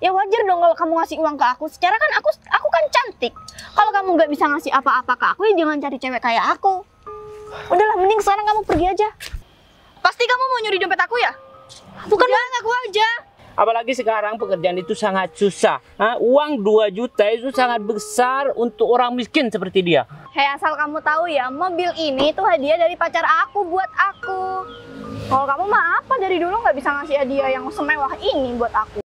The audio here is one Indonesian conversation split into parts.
Ya wajar dong kalau kamu ngasih uang ke aku. Secara kan aku kan cantik. Kalau kamu nggak bisa ngasih apa-apa ke aku, ya jangan cari cewek kayak aku. Udahlah, mending sekarang kamu pergi aja. Pasti kamu mau nyuri dompet aku ya? Bukan, aku aja. Apalagi sekarang pekerjaan itu sangat susah. Uang 2 juta itu sangat besar untuk orang miskin seperti dia. Hei, asal kamu tahu ya, mobil ini tuh hadiah dari pacar aku buat aku. Kalau kamu mah apa dari dulu nggak bisa ngasih hadiah yang semewah ini buat aku?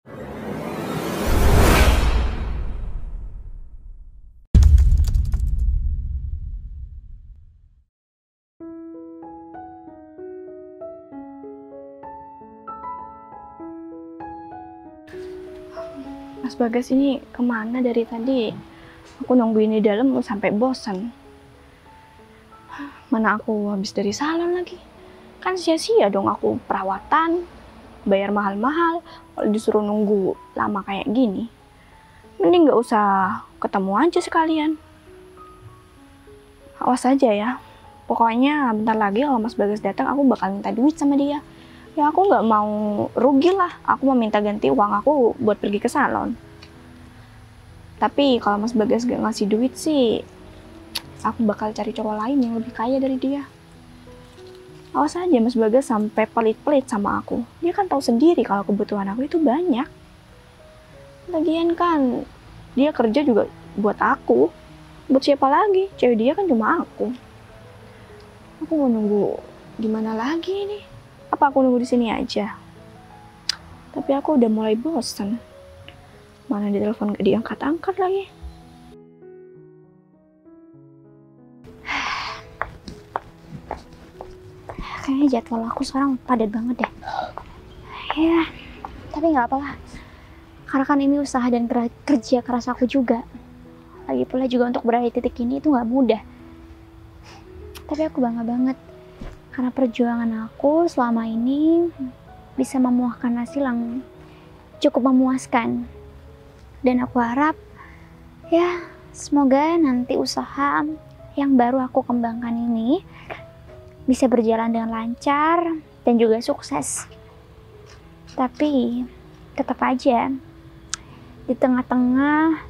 Mas Bagas ini kemana dari tadi? Aku nungguin di dalam sampai bosan. Mana aku habis dari salon lagi? Kan sia-sia dong aku perawatan, bayar mahal-mahal, kalau disuruh nunggu lama kayak gini. Mending nggak usah ketemu aja sekalian. Awas aja ya. Pokoknya bentar lagi kalau Mas Bagas datang, aku bakal minta duit sama dia. Ya aku nggak mau rugi lah, aku mau minta ganti uang aku buat pergi ke salon. Tapi kalau Mas Bagas gak ngasih duit sih, aku bakal cari cowok lain yang lebih kaya dari dia. Awas aja Mas Bagas sampai pelit-pelit sama aku. Dia kan tahu sendiri kalau kebutuhan aku itu banyak. Lagian kan dia kerja juga buat aku. Buat siapa lagi? Cewek dia kan cuma aku. Aku mau nunggu gimana lagi nih? Apa aku nunggu di sini aja? Tapi aku udah mulai bosan. Mana di telepon gak diangkat-angkat lagi. Kayaknya jadwal aku sekarang padat banget deh. Ya, tapi nggak apa-apa. Karena kan ini usaha dan kerja keras aku juga. Lagi pula juga untuk berada di titik ini itu nggak mudah. Tapi aku bangga banget. Karena perjuangan aku selama ini bisa memuahkan hasil yang cukup memuaskan. Dan aku harap ya semoga nanti usaha yang baru aku kembangkan ini bisa berjalan dengan lancar dan juga sukses. Tapi tetap aja di tengah-tengah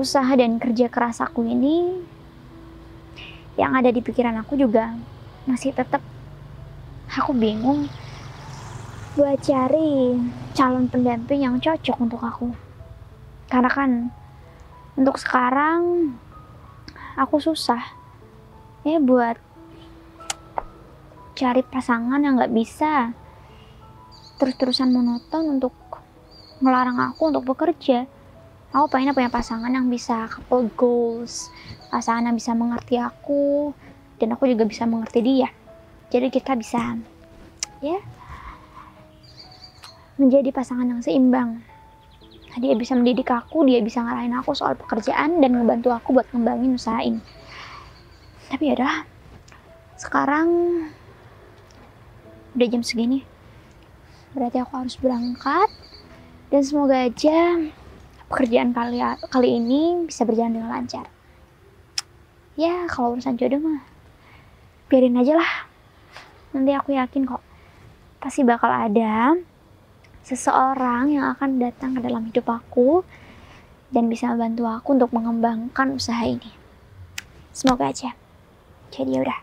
usaha dan kerja keras aku ini, yang ada di pikiran aku juga masih tetap aku bingung buat cari calon pendamping yang cocok untuk aku. Karena kan untuk sekarang aku susah ya buat cari pasangan yang nggak bisa terus-terusan monoton untuk ngelarang aku untuk bekerja. Aku pengen punya pasangan yang bisa couple goals, pasangan yang bisa mengerti aku, dan aku juga bisa mengerti dia. Jadi kita bisa ya menjadi pasangan yang seimbang. Dia bisa mendidik aku, dia bisa ngarahin aku soal pekerjaan dan ngebantu aku buat ngembangin usaha ini. Tapi yaudah, sekarang udah jam segini, berarti aku harus berangkat. Dan semoga aja pekerjaan kali ini bisa berjalan dengan lancar. Ya kalau urusan jodoh mah biarin aja lah. Nanti aku yakin kok pasti bakal ada seseorang yang akan datang ke dalam hidup aku dan bisa membantu aku untuk mengembangkan usaha ini. Semoga aja. Jadi yaudah,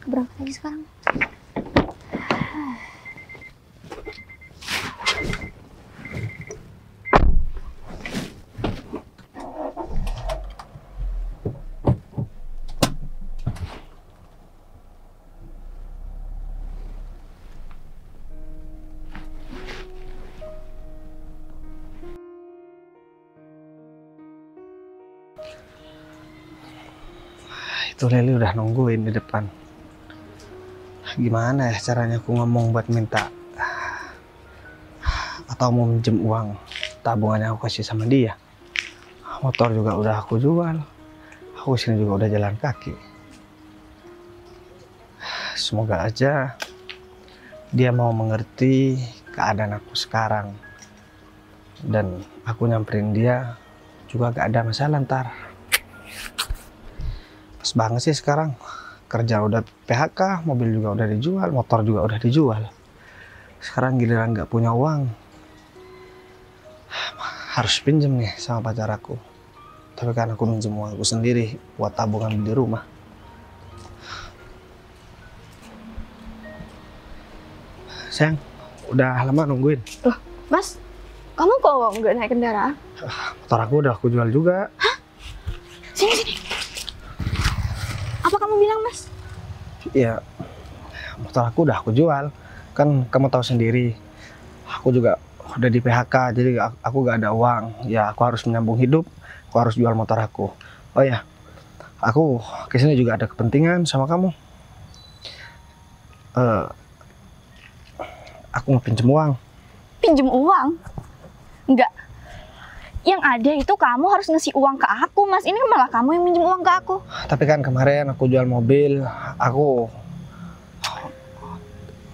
berangkat lagi sekarang. Itu Leli udah nungguin di depan. Gimana ya caranya aku ngomong buat minta atau mau minjem uang tabungannya aku kasih sama dia. Motor juga udah aku jual. Aku sini juga udah jalan kaki. Semoga aja dia mau mengerti keadaan aku sekarang. Dan aku nyamperin dia juga gak ada masalah ntar. Pas banget sih sekarang, kerja udah PHK, mobil juga udah dijual, motor juga udah dijual. Sekarang giliran nggak punya uang, harus pinjam nih sama pacar aku. Tapi kan aku minjem uang aku sendiri buat tabungan beli rumah. Sayang, udah lama nungguin. Loh, Mas, kamu kok nggak naik kendaraan? Motor aku udah aku jual juga. Hah? Sini, sini. Apa kamu bilang, Mas? Iya, motor aku udah aku jual. Kan kamu tahu sendiri, aku juga udah di PHK, jadi aku gak ada uang. Ya aku harus menyambung hidup, aku harus jual motor aku. Oh ya, aku kesini juga ada kepentingan sama kamu. Aku mau pinjem uang. Pinjem uang? Enggak. Yang ada itu kamu harus ngasih uang ke aku, Mas. Ini malah kamu yang minjem uang ke aku. Tapi kan kemarin aku jual mobil, aku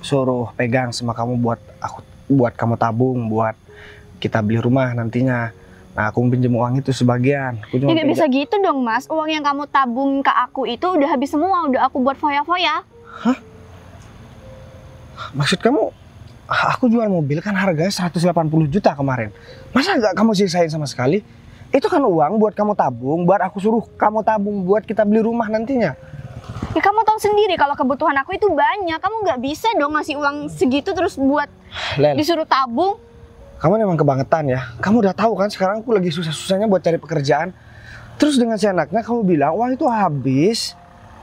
suruh pegang sama kamu buat kamu tabung, buat kita beli rumah nantinya. Nah, aku pinjem uang itu sebagian. Ya nggak bisa gitu dong, Mas. Uang yang kamu tabung ke aku itu udah habis semua, udah aku buat foya-foya. Hah? Maksud kamu, aku jual mobil kan harganya 180 juta kemarin. Masa nggak kamu sisain sama sekali? Itu kan uang buat kamu tabung, buat aku suruh kamu tabung buat kita beli rumah nantinya. Ya kamu tahu sendiri kalau kebutuhan aku itu banyak. Kamu nggak bisa dong ngasih uang segitu terus buat Lel, disuruh tabung. kamu memang kebangetan ya. Kamu udah tahu kan sekarang aku lagi susah-susahnya buat cari pekerjaan. Terus dengan seenaknya kamu bilang uang itu habis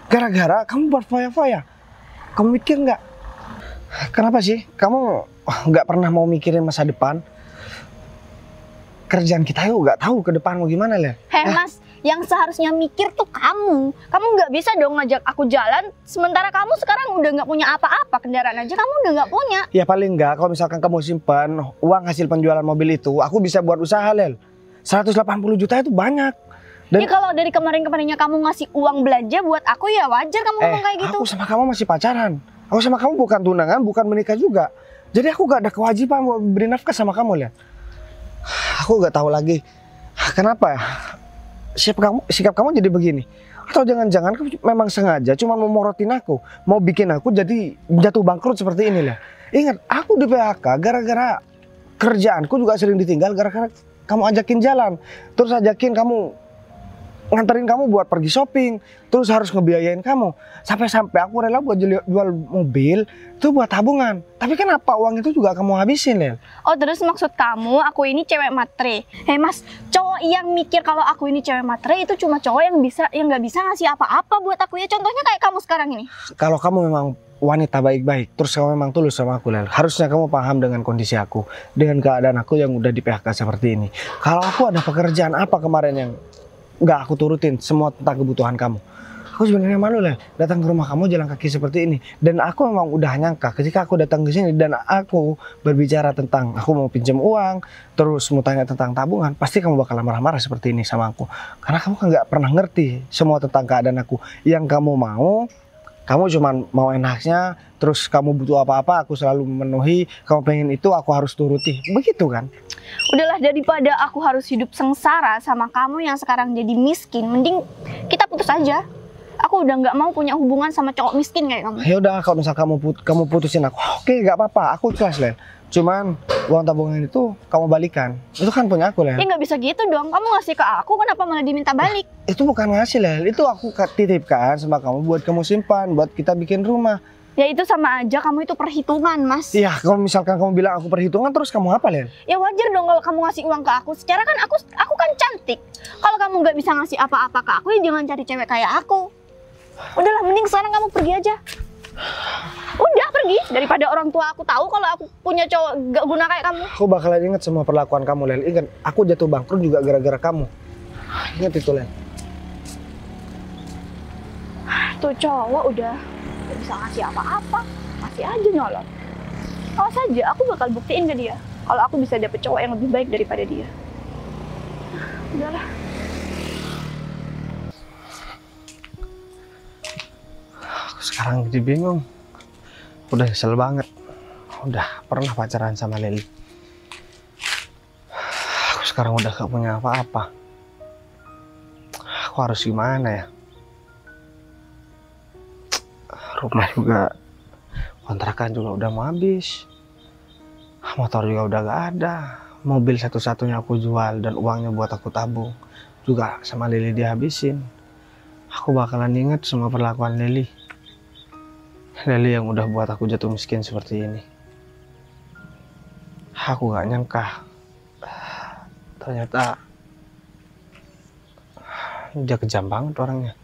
gara-gara kamu buat foya-foya. Kamu mikir nggak? Kenapa sih kamu nggak pernah mau mikirin masa depan? Kerjaan kita yuk nggak tahu ke depan mau gimana, Lel. Hei Mas, yang seharusnya mikir tuh kamu. Kamu nggak bisa dong ngajak aku jalan, sementara kamu sekarang udah nggak punya apa-apa. Kendaraan aja kamu udah nggak punya. Ya paling nggak kalau misalkan kamu simpan uang hasil penjualan mobil itu, aku bisa buat usaha, Lel. 180 juta itu banyak. Dan Ya kalau dari kemarin-kemarinnya kamu ngasih uang belanja buat aku, ya wajar kamu ngomong kayak gitu. Aku sama kamu masih pacaran. Aku sama kamu bukan tunangan, bukan menikah juga. Jadi aku gak ada kewajiban mau beri nafkah sama kamu, Lel. Aku gak tahu lagi kenapa ya sikap kamu jadi begini. Atau jangan-jangan kamu memang sengaja cuma mau morotin aku, mau bikin aku jadi jatuh bangkrut seperti ini, Lel. Ingat, aku di PHK gara-gara kerjaanku juga sering ditinggal gara-gara kamu ajakin jalan. Terus ajakin kamu nganterin kamu buat pergi shopping, terus harus ngebiayain kamu. Sampai-sampai aku rela buat jual mobil itu buat tabungan. Tapi kenapa uang itu juga kamu habisin, Lel? Oh terus maksud kamu aku ini cewek matre? Hei Mas, cowok yang mikir kalau aku ini cewek matre itu cuma cowok yang nggak bisa ngasih apa-apa buat aku ya. Contohnya kayak kamu sekarang ini. Kalau kamu memang wanita baik-baik, terus kamu memang tulus sama aku, Lel, harusnya kamu paham dengan kondisi aku, dengan keadaan aku yang udah di PHK seperti ini. Kalau aku ada pekerjaan apa kemarin yang nggak aku turutin semua tentang kebutuhan kamu. Aku sebenarnya malu, Lel, datang ke rumah kamu jalan kaki seperti ini. Dan aku memang udah nyangka ketika aku datang ke sini dan aku berbicara tentang aku mau pinjam uang, terus mau tanya tentang tabungan, pasti kamu bakal marah-marah seperti ini sama aku. Karena kamu kan nggak pernah ngerti semua tentang keadaan aku. Yang kamu mau, kamu cuma mau enaknya, terus kamu butuh apa-apa aku selalu memenuhi, kamu pengen itu aku harus turuti. Begitu kan? Udahlah, daripada aku harus hidup sengsara sama kamu yang sekarang jadi miskin, mending kita putus aja. Aku udah nggak mau punya hubungan sama cowok miskin kayak kamu. Ya udah, kalau misal kamu putusin aku, oke, nggak apa-apa, aku ikhlas, Lel. Cuman uang tabungan itu kamu balikan, itu kan punya aku, Lel. Ya nggak bisa gitu dong, kamu ngasih ke aku kenapa malah diminta balik? Itu bukan ngasih, Lel, itu aku titipkan sama kamu buat kamu simpan, buat kita bikin rumah. Ya itu sama aja, kamu itu perhitungan, Mas. Iya, kalau misalkan kamu bilang aku perhitungan, terus kamu apa, Lel? Ya wajar dong kalau kamu ngasih uang ke aku. Secara kan aku kan cantik. Kalau kamu nggak bisa ngasih apa-apa ke aku, ya jangan cari cewek kayak aku. Udahlah, mending sekarang kamu pergi aja. Udah pergi, daripada orang tua aku tahu kalau aku punya cowok gak guna kayak kamu. Aku bakalan ingat semua perlakuan kamu, Lel. Ingat, aku jatuh bangkrut juga gara-gara kamu. Ingat itu, Lel. Tuh cowok udah gak bisa ngasih apa-apa, masih aja nyolot. Awas aja, aku bakal buktiin ke dia kalau aku bisa dapet cowok yang lebih baik daripada dia. Udahlah. Aku sekarang jadi bingung. Udah kesel banget. Udah pernah pacaran sama Leli. Aku sekarang udah gak punya apa-apa. Aku harus gimana ya? Rumah juga, kontrakan juga udah mau habis. Motor juga udah gak ada. mobil satu-satunya aku jual dan uangnya buat aku tabung juga sama Lily dihabisin, aku bakalan ingat semua perlakuan Lily. Lily yang udah buat aku jatuh miskin seperti ini. Aku gak nyangka ternyata dia kejam banget orangnya.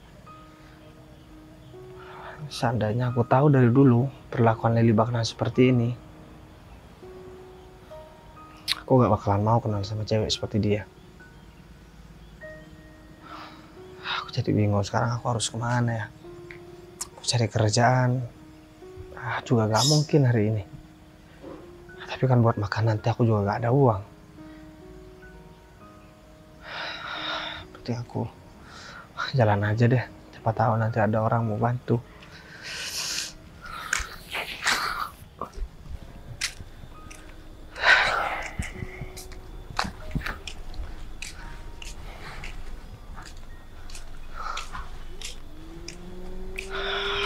Seandainya aku tahu dari dulu perlakuan Lily bakalan seperti ini, aku gak bakalan mau kenal sama cewek seperti dia. Aku jadi bingung sekarang aku harus kemana ya. Aku cari kerjaan juga gak mungkin hari ini. Tapi kan buat makan nanti aku juga gak ada uang. Berarti aku jalan aja deh. Siapa tahu nanti ada orang mau bantu.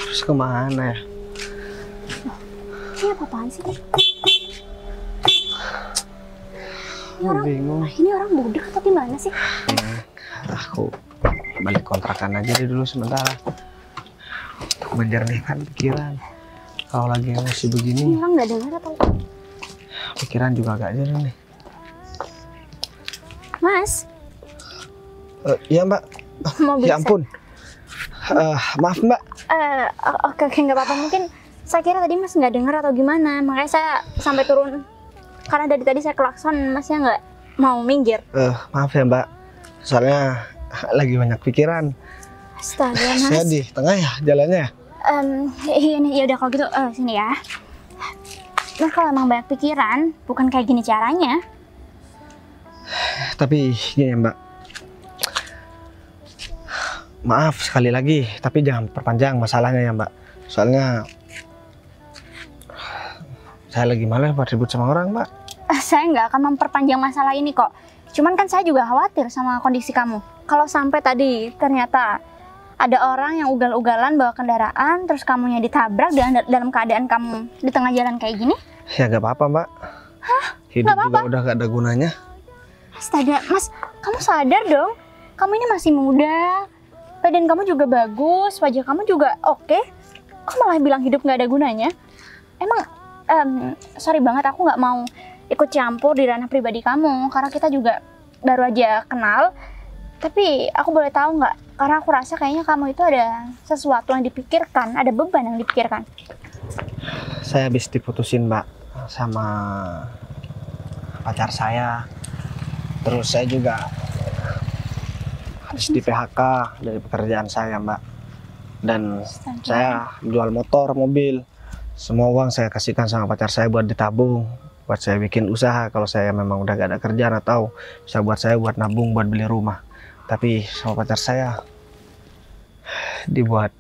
Harus kemana ya? Ini apa-apaan sih? Bingung. Ini orang budak atau gimana sih? Aku balik kontrakan aja deh dulu sementara untuk menjernihkan pikiran. Kalau lagi emosi Ini begini, orang nggak dengar atau? pikiran juga agak jernih. Mas, Iya mbak. mobil Ya ampun. Maaf mbak. Oke, nggak apa-apa. Mungkin saya kira tadi Mas nggak dengar atau gimana, makanya saya sampai turun. Karena dari tadi saya klakson, Masnya nggak mau minggir. Maaf ya mbak. Soalnya lagi banyak pikiran. Astaga, Mas. Saya di tengah ya jalannya. Iya nih, ya udah kalau gitu sini ya. Mas kalau emang banyak pikiran, bukan kayak gini caranya. Tapi gini ya mbak. Maaf sekali lagi, tapi jangan perpanjang masalahnya ya mbak. Soalnya saya lagi malas buat ribut sama orang mbak. Saya nggak akan memperpanjang masalah ini kok. Cuman kan saya juga khawatir sama kondisi kamu. Kalau sampai tadi ternyata ada orang yang ugal-ugalan bawa kendaraan, terus kamunya ditabrak dalam keadaan kamu di tengah jalan kayak gini. Ya gak apa-apa mbak. Hah? Hidup Nggak juga apa-apa? udah gak ada gunanya. Astaga, Mas, kamu sadar dong. Kamu ini masih muda, badan kamu juga bagus, wajah kamu juga oke. Kok malah bilang hidup nggak ada gunanya? Emang, sorry banget, aku nggak mau ikut campur di ranah pribadi kamu, karena kita juga baru aja kenal. Tapi aku boleh tahu nggak? Karena aku rasa kayaknya kamu itu ada sesuatu yang dipikirkan, ada beban yang dipikirkan. Saya habis diputusin mbak sama pacar saya. Terus saya juga habis di PHK dari pekerjaan saya mbak. Dan Astaga. saya jual motor, mobil. Semua uang saya kasihkan sama pacar saya buat ditabung, buat saya bikin usaha kalau saya memang udah gak ada kerjaan, atau bisa buat saya buat nabung buat beli rumah. Tapi sama pacar saya dibuat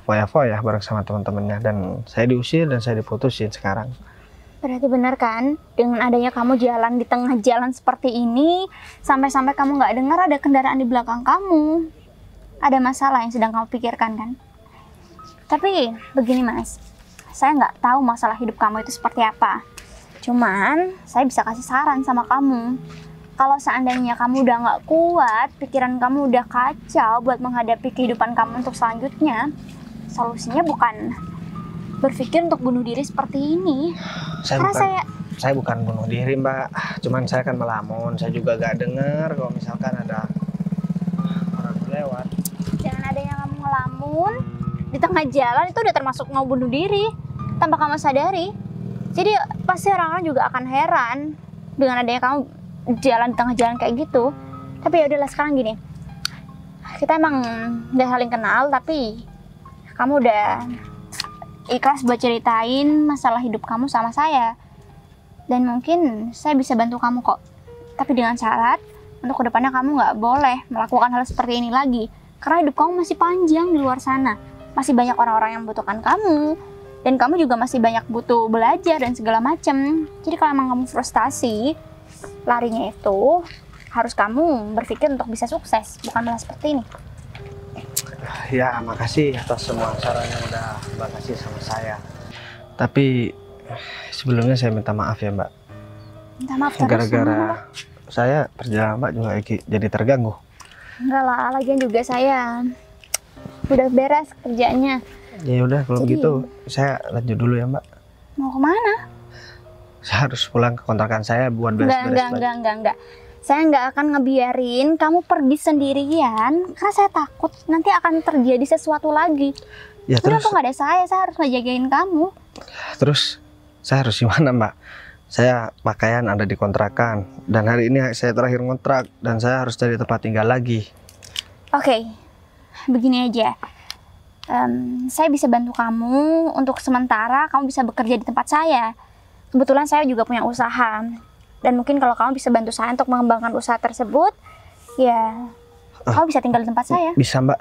foya-foya bareng sama teman-temannya, dan saya diusir dan saya diputusin sekarang. Berarti benar kan, dengan adanya kamu jalan di tengah jalan seperti ini, sampai-sampai kamu nggak dengar ada kendaraan di belakang kamu. Ada masalah yang sedang kamu pikirkan kan? Tapi begini Mas, saya nggak tahu masalah hidup kamu itu seperti apa. Cuman, saya bisa kasih saran sama kamu. Kalau seandainya kamu udah nggak kuat, pikiran kamu udah kacau buat menghadapi kehidupan kamu untuk selanjutnya, solusinya bukan berpikir untuk bunuh diri seperti ini. Saya bukan bunuh diri mbak, cuman saya kan melamun. Saya juga gak dengar kalau misalkan ada orang lewat. Jangan adanya kamu ngelamun di tengah jalan itu udah termasuk mau bunuh diri tanpa kamu sadari. Jadi pasti orang-orang juga akan heran dengan adanya kamu jalan di tengah jalan kayak gitu. Tapi ya udahlah, sekarang gini, kita emang udah saling kenal, tapi kamu udah ikhlas buat ceritain masalah hidup kamu sama saya, dan mungkin saya bisa bantu kamu kok. Tapi dengan syarat untuk kedepannya kamu nggak boleh melakukan hal seperti ini lagi, karena hidup kamu masih panjang di luar sana, masih banyak orang-orang yang membutuhkan kamu, dan kamu juga masih banyak butuh belajar dan segala macam. Jadi kalau emang kamu frustasi, larinya itu harus kamu berpikir untuk bisa sukses, bukan malah seperti ini. Ya, makasih atas semua saran yang udah mbak kasih sama saya. Tapi sebelumnya saya minta maaf ya mbak. Minta maaf terus. Gara-gara saya perjalanan Mbak juga jadi terganggu. Enggak lah, lagian juga saya udah beres kerjanya. Ya udah kalau Jadi- begitu saya lanjut dulu ya Mbak. Mau kemana? Saya harus pulang ke kontrakan saya buat beres-beres. Enggak. Saya nggak akan ngebiarin kamu pergi sendirian, karena saya takut nanti akan terjadi sesuatu lagi. Ya Udah terus, tuh nggak ada saya harus ngejagain kamu. terus saya harus gimana Mbak? Saya pakaian ada di kontrakan dan hari ini saya terakhir ngontrak dan saya harus cari tempat tinggal lagi. Oke, begini aja. Saya bisa bantu kamu untuk sementara kamu bisa bekerja di tempat saya. Kebetulan saya juga punya usaha. Dan mungkin kalau kamu bisa bantu saya untuk mengembangkan usaha tersebut, ya kamu bisa tinggal di tempat saya. Bisa Mbak.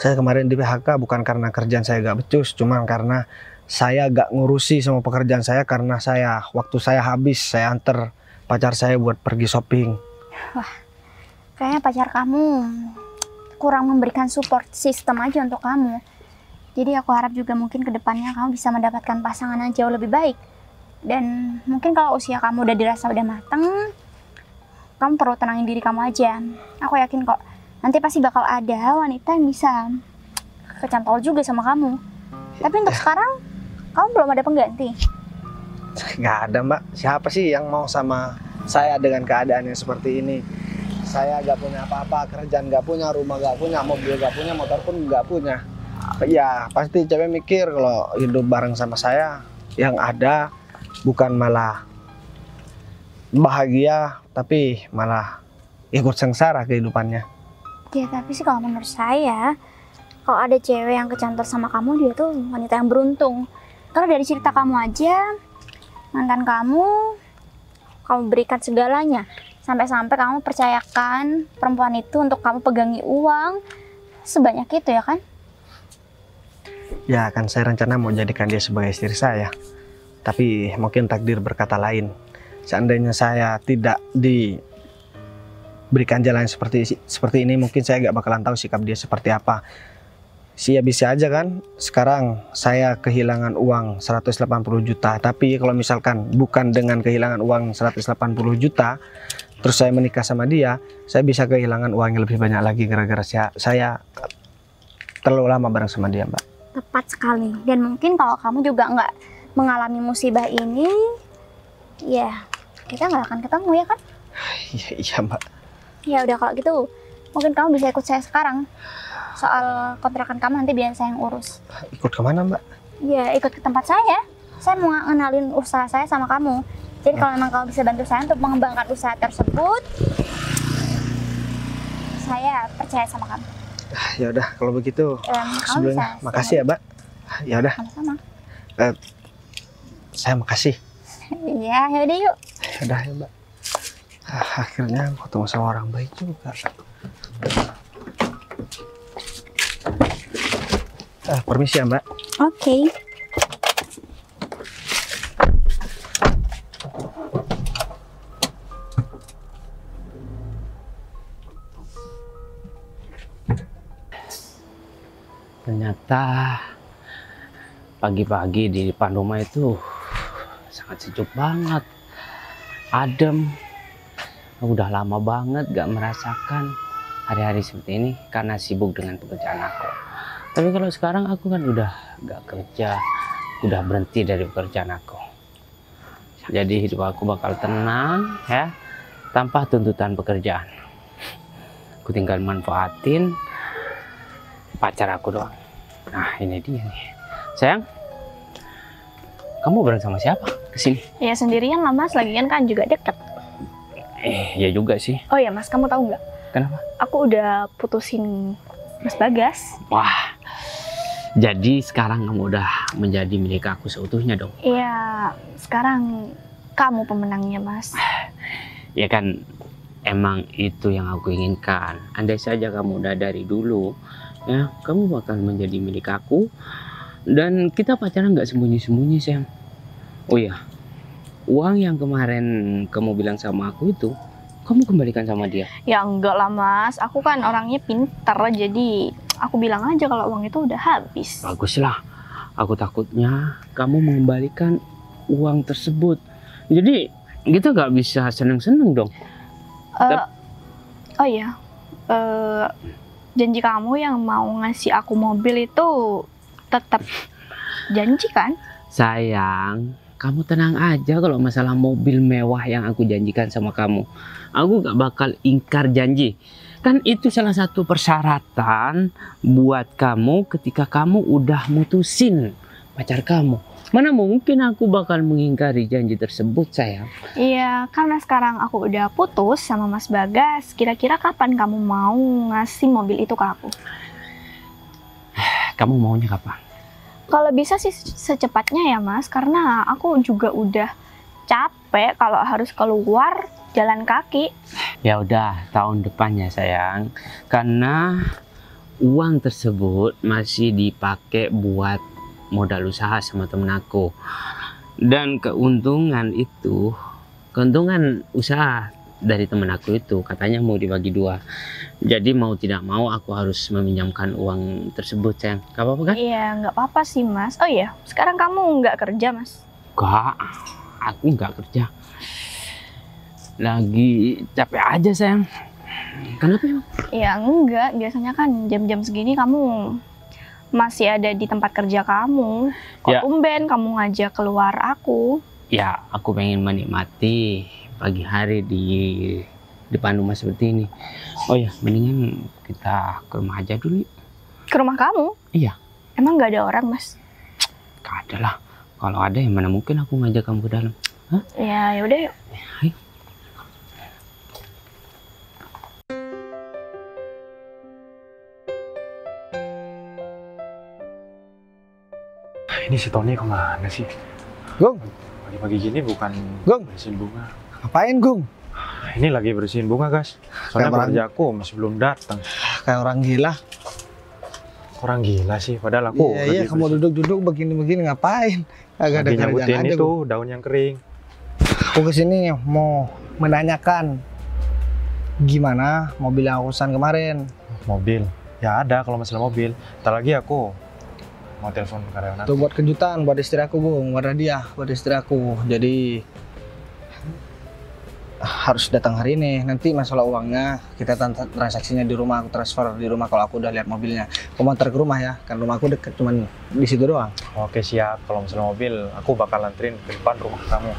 Saya kemarin di PHK bukan karena kerjaan saya gak becus, cuma karena saya gak ngurusi semua pekerjaan saya karena waktu saya habis saya anter pacar saya buat pergi shopping. Kayaknya pacar kamu kurang memberikan support system aja untuk kamu. Jadi aku harap juga mungkin kedepannya kamu bisa mendapatkan pasangan yang jauh lebih baik. Dan mungkin kalau usia kamu udah dirasa udah mateng, kamu perlu tenangin diri kamu aja. Aku yakin kok nanti pasti bakal ada wanita yang bisa kecantol juga sama kamu. Tapi untuk sekarang kamu belum ada pengganti. Gak ada Mbak. Siapa sih yang mau sama saya dengan keadaan yang seperti ini? Saya gak punya apa-apa, kerjaan gak punya, rumah gak punya, mobil gak punya, motor pun gak punya. Ya pasti cewek mikir kalau hidup bareng sama saya yang ada bukan malah bahagia tapi malah ikut sengsara kehidupannya. Ya tapi sih kalau menurut saya, kalau ada cewek yang kecantol sama kamu, dia tuh wanita yang beruntung. Karena dari cerita kamu aja, mantan kamu berikan segalanya. Sampai-sampai kamu percayakan perempuan itu untuk kamu pegangi uang sebanyak itu ya kan? Ya kan saya rencana mau jadikan dia sebagai istri saya. Tapi mungkin takdir berkata lain. Seandainya saya tidak diberikan jalan seperti ini, mungkin saya gak bakalan tahu sikap dia seperti apa. Ya bisa aja kan, sekarang saya kehilangan uang 180 juta. Tapi kalau misalkan bukan dengan kehilangan uang 180 juta, terus saya menikah sama dia, saya bisa kehilangan uang yang lebih banyak lagi gara-gara saya terlalu lama bareng sama dia, Mbak. Tepat sekali. Dan mungkin kalau kamu juga nggak mengalami musibah ini, ya kita nggak akan ketemu ya kan? Iya Mbak. Ya udah kalau gitu, mungkin kamu bisa ikut saya sekarang. Soal kontrakan kamu nanti biar saya yang urus. Ikut kemana Mbak? Ya ikut ke tempat saya. Saya mau ngenalin usaha saya sama kamu. Jadi kalau memang kamu bisa bantu saya untuk mengembangkan usaha tersebut, saya percaya sama kamu. Ya udah kalau begitu Kamu sebelumnya bisa makasih ya Mbak. Ya udah, sama-sama. saya makasih. Iya, yaudah yuk. Ya udah ya Mbak. Akhirnya ketemu sama orang baik juga. Permisi ya Mbak. Oke. Ternyata pagi-pagi di depan rumah itu sangat sejuk banget, adem. Udah lama banget gak merasakan hari-hari seperti ini karena sibuk dengan pekerjaan aku. Tapi kalau sekarang aku kan udah gak kerja, udah berhenti dari pekerjaan aku. Jadi hidup aku bakal tenang ya, tanpa tuntutan pekerjaan. Aku tinggal manfaatin pacar aku doang. Nah ini dia nih. Sayang, kamu bareng sama siapa kesini? Ya sendirian lah mas, lagian kan juga deket. Ya juga sih. Oh ya mas, kamu tahu nggak? Kenapa? Aku udah putusin Mas Bagas. Wah, jadi sekarang kamu udah menjadi milik aku seutuhnya dong. Iya, sekarang kamu pemenangnya mas. Ya kan, emang itu yang aku inginkan. Andai saja kamu udah dari dulu, ya kamu bakal menjadi milik aku. Dan kita pacaran nggak sembunyi-sembunyi, sayang. Oh iya, uang yang kemarin kamu bilang sama aku itu, kamu kembalikan sama dia. Ya enggak lah mas, aku kan orangnya pinter, jadi aku bilang aja kalau uang itu udah habis. Baguslah, aku takutnya kamu mengembalikan uang tersebut. Jadi kita nggak bisa seneng-seneng dong. Oh iya, janji kamu yang mau ngasih aku mobil itu tetap janji kan? Sayang, kamu tenang aja kalau masalah mobil mewah yang aku janjikan sama kamu. Aku gak bakal ingkar janji. Kan itu salah satu persyaratan buat kamu ketika kamu udah mutusin pacar kamu. Mana mungkin aku bakal mengingkari janji tersebut, sayang. Iya, karena sekarang aku udah putus sama Mas Bagas. Kira-kira kapan kamu mau ngasih mobil itu ke aku? Kamu maunya kapan? Kalau bisa sih secepatnya ya Mas, karena aku juga udah capek kalau harus keluar jalan kaki. Ya udah, tahun depannya sayang. Karena uang tersebut masih dipakai buat modal usaha sama temen aku. Dan keuntungan usaha dari temen aku itu katanya mau dibagi 2. Jadi mau tidak mau aku harus meminjamkan uang tersebut, sayang. Gak apa-apa kan? Iya, nggak apa-apa sih Mas. Oh iya, sekarang kamu nggak kerja Mas? Gak, aku nggak kerja. Lagi capek aja, sayang. Kenapa emang? Ya enggak, biasanya kan jam-jam segini kamu masih ada di tempat kerja kamu. Kok Ya. tumben kamu ngajak keluar aku? Ya, aku pengen menikmati pagi hari di depan rumah seperti ini. Oh ya, mendingan kita ke rumah aja dulu yuk. Ke rumah kamu? Iya. Emang nggak ada orang Mas? Gak ada lah. Kalau ada ya mana mungkin aku ngajak kamu ke dalam. Hah? Ya yaudah yuk. Ayo. Ini si Tony kemana sih? Gung, Pagi-pagi gini bukan Gung. bersihin bunga. ngapain Gung? Ini lagi bersihin bunga, guys. Soalnya Kayak orang- pekerja aku masih belum datang. Kayak orang gila. Orang gila sih, padahal aku Iya, kamu duduk-duduk begini-begini ngapain? Agak ada lagi kerjaan nyabutin aja. itu Gung. daun yang kering. Aku kesini mau menanyakan gimana mobil yang aku pesan kemarin. Mobil. Ya ada kalau masalah mobil. Ntar lagi aku mau telepon karyawan aku. Itu buat kejutan buat istri aku, Gung. Buat hadiah buat istri aku. Jadi harus datang hari ini. Nanti masalah uangnya kita transaksinya di rumah, aku transfer di rumah kalau aku udah lihat mobilnya. Kamu antar ke rumah ya, kan rumah aku deket cuman di situ doang. Oke, siap. Kalau masalah mobil, aku bakal anterin ke depan rumah kamu.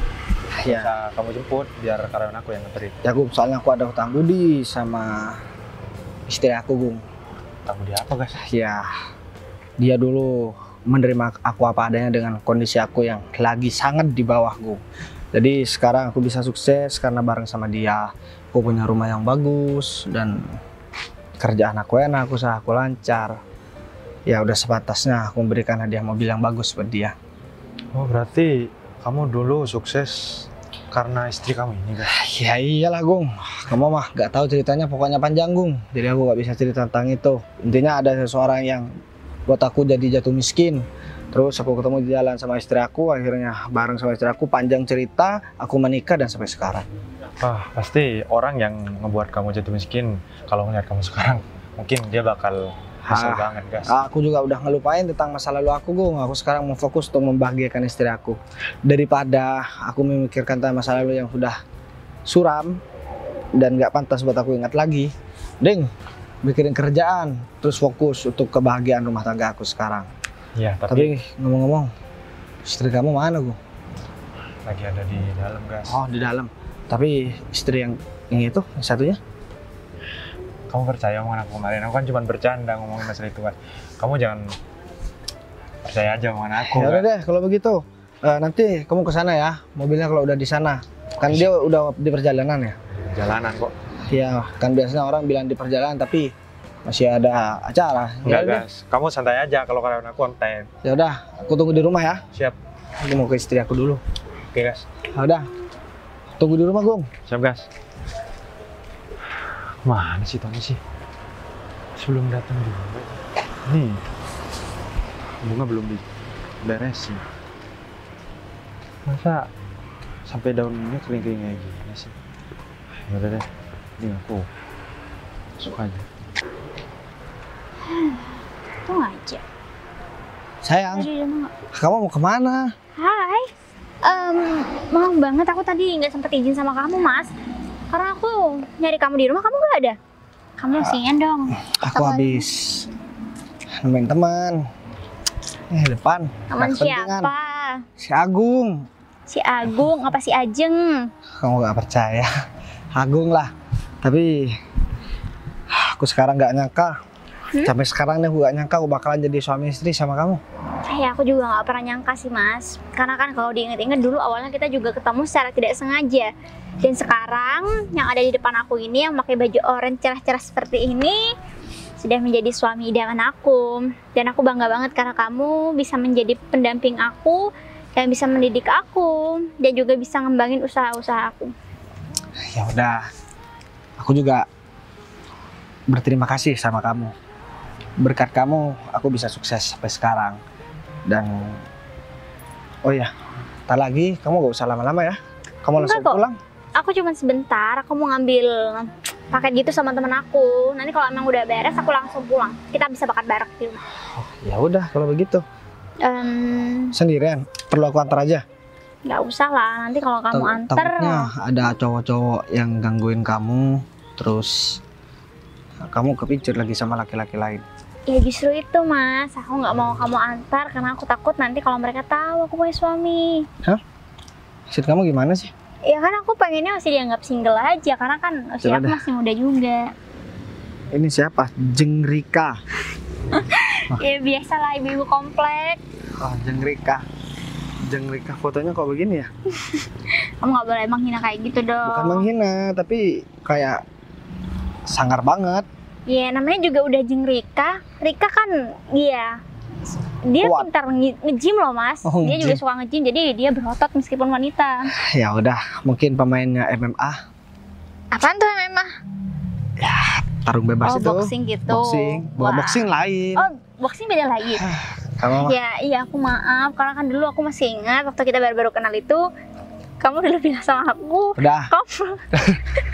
Iya. Bisa kamu jemput biar karyawan aku yang nganterin. Ya, Gung, soalnya aku ada hutang budi sama istri aku, Gung. Tahu dia apa, guys? Ya, dia dulu menerima aku apa adanya dengan kondisi aku yang lagi sangat di bawah, Gung. Jadi sekarang aku bisa sukses karena bareng sama dia. Aku punya rumah yang bagus dan kerjaan aku enak, usaha aku lancar. Ya udah sepatasnya aku memberikan hadiah mobil yang bagus buat dia. Oh, berarti kamu dulu sukses karena istri kamu ini, guys. Ya iyalah, Gung. Kamu mah gak tahu ceritanya, pokoknya panjang, Gung. Jadi aku gak bisa cerita tentang itu. Intinya ada seseorang yang buat aku jadi jatuh miskin. Terus aku ketemu di jalan sama istri aku, akhirnya bareng sama istri aku, panjang cerita, aku menikah dan sampai sekarang. Ah, pasti orang yang ngebuat kamu jatuh miskin kalau ngeliat kamu sekarang, mungkin dia bakal nyesel banget, guys. Aku juga udah ngelupain tentang masa lalu aku, Gung. Aku sekarang mau fokus untuk membahagiakan istri aku. Daripada aku memikirkan tentang masa lalu yang sudah suram dan gak pantas buat aku ingat lagi. Ding, mikirin kerjaan, terus fokus untuk kebahagiaan rumah tangga aku sekarang. Iya, tapi Tapi ngomong-ngomong, istri kamu mana, Gung? lagi ada di dalam, guys. Oh, di dalam. Tapi istri yang itu, yang satunya? Kamu percaya omongan aku kemarin? Aku kan cuma bercanda ngomongin masalah itu, kan. Kamu jangan percaya aja omongan aku, Ya udah kan. deh, kalau begitu nanti kamu ke sana ya. Mobilnya kalau udah di sana. Kan dia udah di perjalanan ya. Di perjalanan kok. Iya, kan biasanya orang bilang di perjalanan tapi masih ada acara. Enggak, Ya udah. guys. Kamu santai aja kalau karyawan aku on time. Ya udah, aku tunggu di rumah ya. Siap. Aku mau ke istri aku dulu. Oke, guys. Ya udah. Tunggu di rumah, Gung. Siap, guys. Mana sih Tony sih? Sebelum datang juga. Nih. Bunga belum diberesin. Masa sampai daunnya kering-kering kayak gini sih? Ya udah deh. Ini aku masuk aja. Itu aja. Sayang, Tadi udah nggak. kamu mau kemana? Hai. Mau banget, aku tadi nggak sempet izin sama kamu, Mas. Karena aku nyari kamu di rumah, kamu nggak ada. Kamu singin dong. Aku habis nemuin teman. Depan. Teman siapa? Si Agung. Si Agung, apa si Ajeng? Kamu gak percaya. Agung lah. Tapi aku sekarang gak nyangka. Sampai sekarang nih aku gak nyangka aku bakalan jadi suami istri sama kamu. Aku juga nggak pernah nyangka sih, Mas. Karena kan kalau diinget-inget dulu awalnya kita juga ketemu secara tidak sengaja. Dan sekarang yang ada di depan aku ini yang pakai baju oranye cerah-cerah seperti ini sudah menjadi suami idaman aku. Dan aku bangga banget karena kamu bisa menjadi pendamping aku dan bisa mendidik aku dan juga bisa ngembangin usaha-usaha aku. Ya udah. Aku juga berterima kasih sama kamu. Berkat kamu aku bisa sukses sampai sekarang. Dan oh ya, tak lagi kamu gak usah lama-lama ya. Kamu langsung pulang. Aku cuma sebentar, aku mau ngambil paket gitu sama temen aku. Nanti kalau emang udah beres aku langsung pulang. Kita bisa makan bareng di rumah. Ya udah kalau begitu. Sendirian? Perlu aku antar aja? Nggak usah lah, nanti kalau kamu antar. Takutnya ada cowok-cowok yang gangguin kamu, terus kamu kepicir lagi sama laki-laki lain. Ya justru itu, Mas, aku nggak mau kamu antar karena aku takut nanti kalau mereka tahu aku punya suami. Hah? Maksud kamu gimana sih? Ya kan aku pengennya masih dianggap single aja karena kan usia aku masih muda juga. Ini siapa? Jengrika. Ya biasalah ibu-ibu komplek. Oh, Jengrika. Jengrika fotonya kok begini ya? Kamu nggak boleh menghina kayak gitu dong. Bukan menghina, tapi kayak sangar banget. Ya namanya juga udah Jengrika. Rika kan, iya. Dia pintar nge-gym loh, Mas. Dia juga suka nge-gym, jadi dia berotot meskipun wanita. Ya udah, mungkin pemainnya MMA. Apaan tuh MMA? Ya, tarung bebas itu. Boxing gitu. Boxing. Boxing lain. Oh, boxing beda lagi. Kamu ya, iya aku maaf karena kan dulu aku masih ingat waktu kita baru-baru kenal itu kamu dulu bilang sama aku. Udah.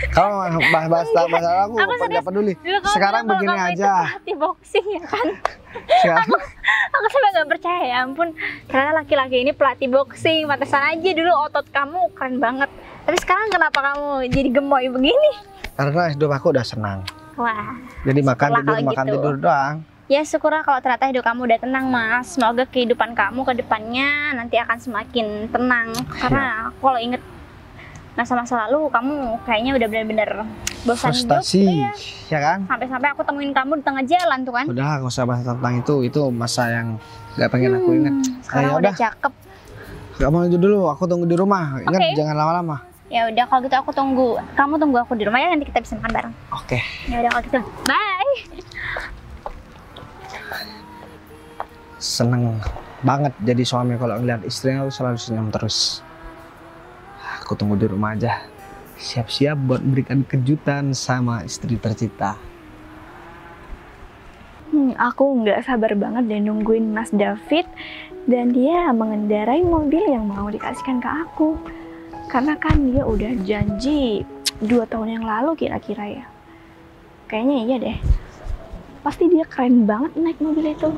Kamu bahas masalah aku nggak peduli. Sekarang begini aja. Hati boxing ya kan. Aku sampai nggak percaya, ya ampun. Ternyata laki-laki ini pelatih boxing. Pantesan aja dulu otot kamu keren banget. Tapi sekarang kenapa kamu jadi gemoy begini? Karena hidup aku udah senang. Wah. Jadi makan tidur doang. Ya syukurlah kalau ternyata hidup kamu udah tenang, Mas. Semoga kehidupan kamu ke depannya nanti akan semakin tenang. Karena aku kalau inget masa-masa lalu kamu kayaknya udah benar-benar bosan hidup. Frustasi, ya kan? Sampai-sampai aku temuin kamu di tengah jalan tuh kan. Udah, gak usah bahas tentang itu masa yang gak pengen aku inget. Sekarang udah cakep. Kamu lanjut dulu, aku tunggu di rumah. Ingat jangan lama-lama. Ya udah kalau gitu aku tunggu. Kamu tunggu aku di rumah ya, nanti kita bisa makan bareng. Oke. Ya udah kalau gitu. Bye. Seneng banget jadi suami kalau ngeliat istrinya selalu senyum terus. Aku tunggu di rumah aja. Siap-siap buat berikan kejutan sama istri tercinta. Aku nggak sabar banget dan nungguin Mas David dan dia mengendarai mobil yang mau dikasihkan ke aku. Karena kan dia udah janji 2 tahun yang lalu kira-kira ya. Kayaknya iya deh. Pasti dia keren banget naik mobil itu.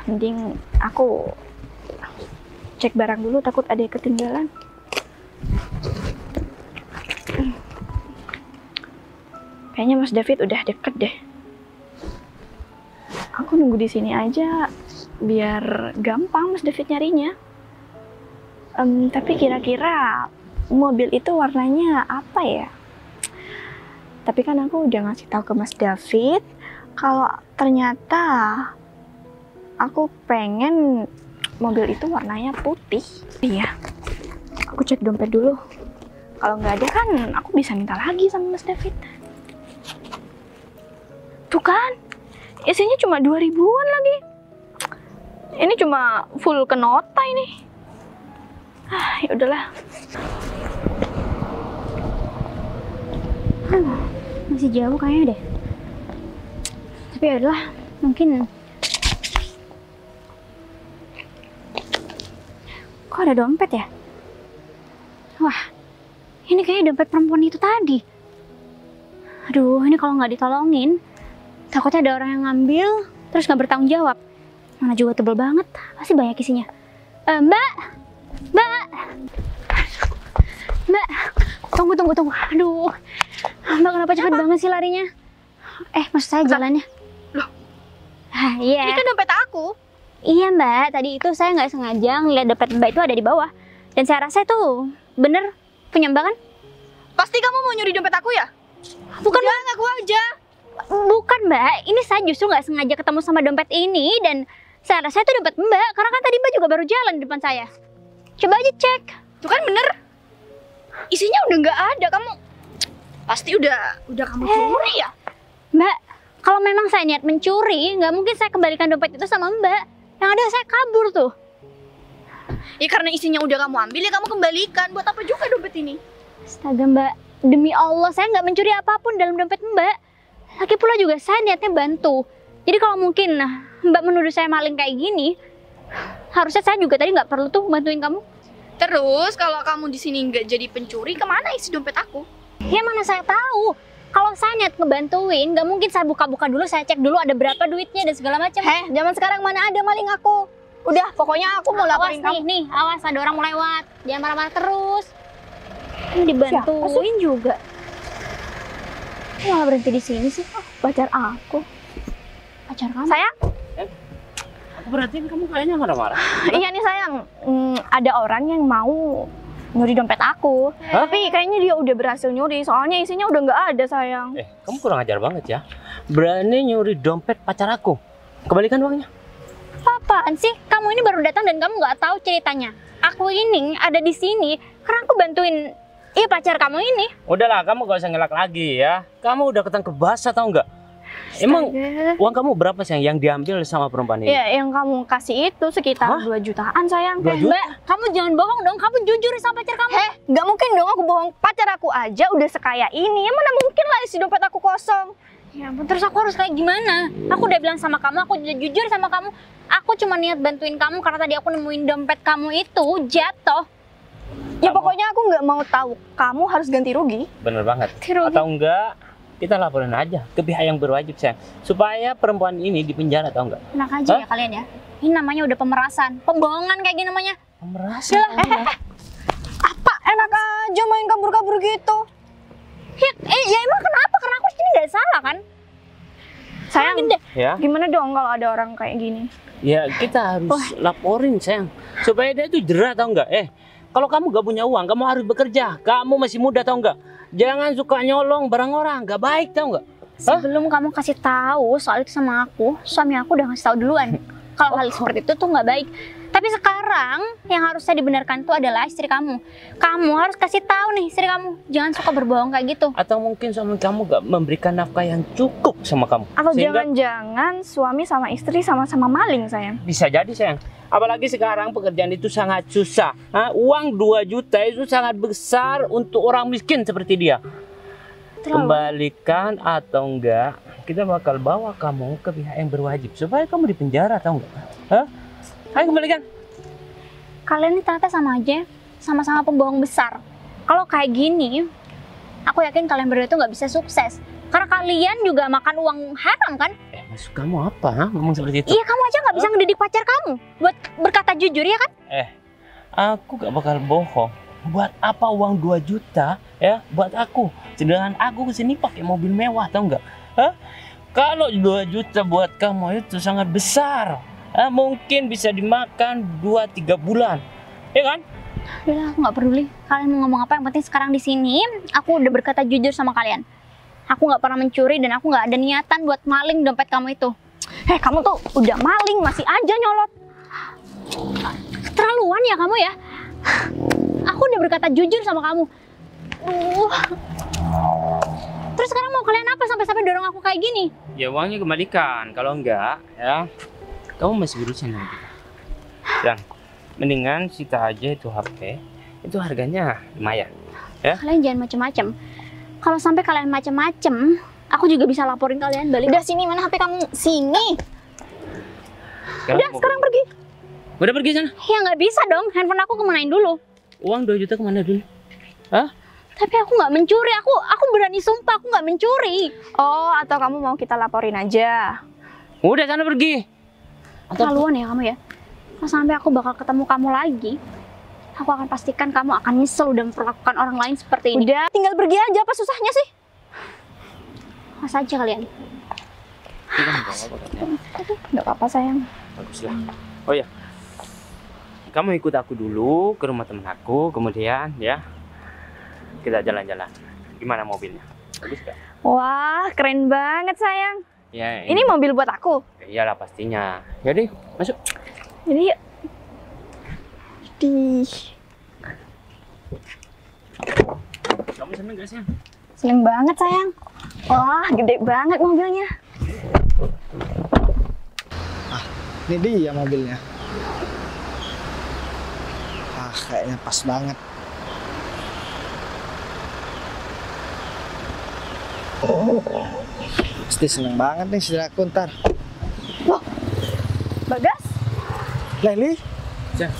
Mending aku cek barang dulu, takut ada yang ketinggalan. Kayaknya Mas David udah deket deh. Aku nunggu di sini aja biar gampang Mas David nyarinya. Tapi kira-kira mobil itu warnanya apa ya? Tapi kan aku udah ngasih tahu ke Mas David kalau ternyata aku pengen mobil itu warnanya putih. Iya, aku cek dompet dulu. Kalau nggak ada kan aku bisa minta lagi sama Mas David. Tuh kan, isinya cuma 2000-an lagi. Ini cuma full ke nota ini. Ya udahlah. Masih jauh kayaknya deh. Tapi ya udahlah, mungkin. Kok ada dompet ya? Wah, ini kayaknya dompet perempuan itu tadi. Aduh, ini kalau nggak ditolongin, takutnya ada orang yang ngambil, terus nggak bertanggung jawab. Mana juga tebel banget, pasti banyak isinya. Mbak, Mbak, tunggu. Aduh, Mbak kenapa cepet banget sih larinya? Maksud saya jalannya. Loh? Iya. Ini kan dompet aku. Iya Mbak, tadi itu saya nggak sengaja ngeliat dompet Mbak itu ada di bawah. Dan saya rasa itu bener punya Mbak kan? Pasti kamu mau nyuri dompet aku ya? Bukan Udah, ngaku aja. Bukan Mbak, ini saya justru nggak sengaja ketemu sama dompet ini. Dan saya rasa itu dompet Mbak, karena kan tadi Mbak juga baru jalan di depan saya. Coba aja cek. Tuh kan bener. Isinya udah nggak ada, kamu. Pasti udah kamu curi ya? Mbak, kalau memang saya niat mencuri, nggak mungkin saya kembalikan dompet itu sama Mbak. Yang ada saya kabur tuh. Ya karena isinya udah kamu ambil ya kamu kembalikan. Buat apa juga dompet ini? Astaga Mbak, demi Allah saya nggak mencuri apapun dalam dompet Mbak. Lagi pula juga saya niatnya bantu. Jadi kalau mungkin Mbak menuduh saya maling kayak gini, harusnya saya juga tadi nggak perlu tuh bantuin kamu. Terus kalau kamu di sini nggak jadi pencuri, kemana isi dompet aku? Ya mana saya tahu. Kalau saya niat ngebantuin, nggak mungkin saya buka-buka dulu, saya cek dulu ada berapa duitnya dan segala macam. Zaman sekarang mana ada maling aku? Udah, pokoknya aku mau laporin kamu. Nih, awas ada orang mau lewat. Jangan marah-marah terus. Ini dibantuin juga. Kok malah berhenti di sini sih? Pacar aku. Pacar kamu? Sayang? Aku perhatiin kamu kayaknya marah-marah. Iya nih sayang. Ada orang yang mau nyuri dompet aku. Hah? Tapi kayaknya dia udah berhasil nyuri. Soalnya isinya udah nggak ada sayang. Kamu kurang ajar banget ya. Berani nyuri dompet pacar aku. Kembalikan uangnya. Apaan sih? Kamu ini baru datang dan kamu nggak tahu ceritanya. Aku ini ada di sini karena aku bantuin pacar kamu ini. Udahlah, kamu gak usah ngelak lagi ya. Kamu udah ketangkep basah tau nggak? Emang uang kamu berapa sih yang diambil sama perempuan ini? Ya, yang kamu kasih itu sekitar 2 jutaan sayang. 2 juta? Mbak, kamu jangan bohong dong. Kamu jujur sama pacar kamu. Nggak mungkin dong aku bohong. Pacar aku aja udah sekaya ini. Ya mana mungkin lah isi dompet aku kosong. Ya ampun, terus aku harus kayak gimana? Aku udah bilang sama kamu, aku udah jujur sama kamu. Aku cuma niat bantuin kamu karena tadi aku nemuin dompet kamu itu jatuh. Ya pokoknya aku nggak mau tahu. Kamu harus ganti rugi. Bener banget. Ganti rugi. Atau enggak, kita laporin aja ke pihak yang berwajib sayang. Supaya perempuan ini dipenjara tau nggak? Enak aja ya kalian ya. Ini namanya udah pemerasan, pembohongan kayak gini namanya. Pemerasan. Apa enak aja main kabur-kabur gitu? Ya emang kenapa? Karena aku sini nggak salah kan? Sayang, Ya. gimana dong kalau ada orang kayak gini? Ya kita harus laporin sayang. Supaya dia tuh jerah tau nggak? Kalau kamu gak punya uang, kamu harus bekerja. Kamu masih muda tau nggak? Jangan suka nyolong barang orang, gak baik tau nggak? Sebelum kamu kasih tahu soal itu sama aku, suami aku udah ngasih tahu duluan. Kalau hal seperti itu tuh nggak baik. Tapi sekarang yang harusnya dibenarkan tuh adalah istri kamu. Kamu harus kasih tahu nih istri kamu, jangan suka berbohong kayak gitu. Atau mungkin suami kamu gak memberikan nafkah yang cukup sama kamu. Atau Sehingga jangan-jangan suami sama istri sama-sama maling sayang. bisa jadi sayang. Apalagi sekarang pekerjaan itu sangat susah. Uang 2 juta itu sangat besar untuk orang miskin seperti dia. Kembalikan atau enggak, kita bakal bawa kamu ke pihak yang berwajib supaya kamu dipenjara atau enggak? Ayo kembalikan. Kalian ini ternyata sama aja, sama-sama pembohong besar. Kalau kayak gini, aku yakin kalian berdua itu nggak bisa sukses. Karena kalian juga makan uang haram kan? Maksud kamu apa? Ngomong seperti itu? Iya, kamu aja nggak bisa ngedidik pacar kamu buat berkata jujur ya kan? Aku gak bakal bohong. Buat apa uang 2 juta ya buat aku? Sedangkan aku kesini pakai mobil mewah tau nggak? Kalau 2 juta buat kamu itu sangat besar. Mungkin bisa dimakan 2-3 bulan, ya kan? Udah, aku nggak peduli. Kalian mau ngomong apa? Yang penting sekarang di sini aku udah berkata jujur sama kalian. Aku nggak pernah mencuri dan aku nggak ada niatan buat maling dompet kamu itu. Kamu tuh udah maling masih aja nyolot. Keterlaluan ya kamu ya. Aku udah berkata jujur sama kamu. Terus sekarang mau kalian apa sampai dorong aku kayak gini? Ya uangnya kembalikan. Kalau enggak, ya kamu masih berurusan dengan kita. Dan mendingan sita aja itu HP. Itu harganya lumayan. Ya? Kalian jangan macem-macem. Kalau sampai kalian macem-macem, aku juga bisa laporin kalian balik. Udah sini, mana HP kamu? Sini. Sekarang pergi. Udah pergi sana. Ya nggak bisa dong, handphone aku kemanain dulu. Uang 2 juta kemana dulu? Tapi aku nggak mencuri, aku berani sumpah aku nggak mencuri. Oh, atau kamu mau kita laporin aja? Udah sana pergi. Keterlaluan ya kamu ya. Kalau sampai aku bakal ketemu kamu lagi, Aku akan pastikan kamu akan nyesel udah memperlakukan orang lain seperti ini. Udah, tinggal pergi aja, apa susahnya sih? Mas aja kalian. Ini kan nggak apa-apa kan ya? Nggak apa-apa sayang. Baguslah. Oh ya, kamu ikut aku dulu ke rumah temen aku, kemudian ya kita jalan-jalan. Gimana mobilnya? Bagus gak? Wah, keren banget sayang. Ya, Ini mobil buat aku. iyalah pastinya. Yaudah, masuk. Jadi, di Kamu seneng gak sih? seneng banget sayang. Wah, gede banget mobilnya. Ini dia mobilnya. Kayaknya pas banget. Pasti seneng banget nih si aku ntar. Bagas? Leli, Cah,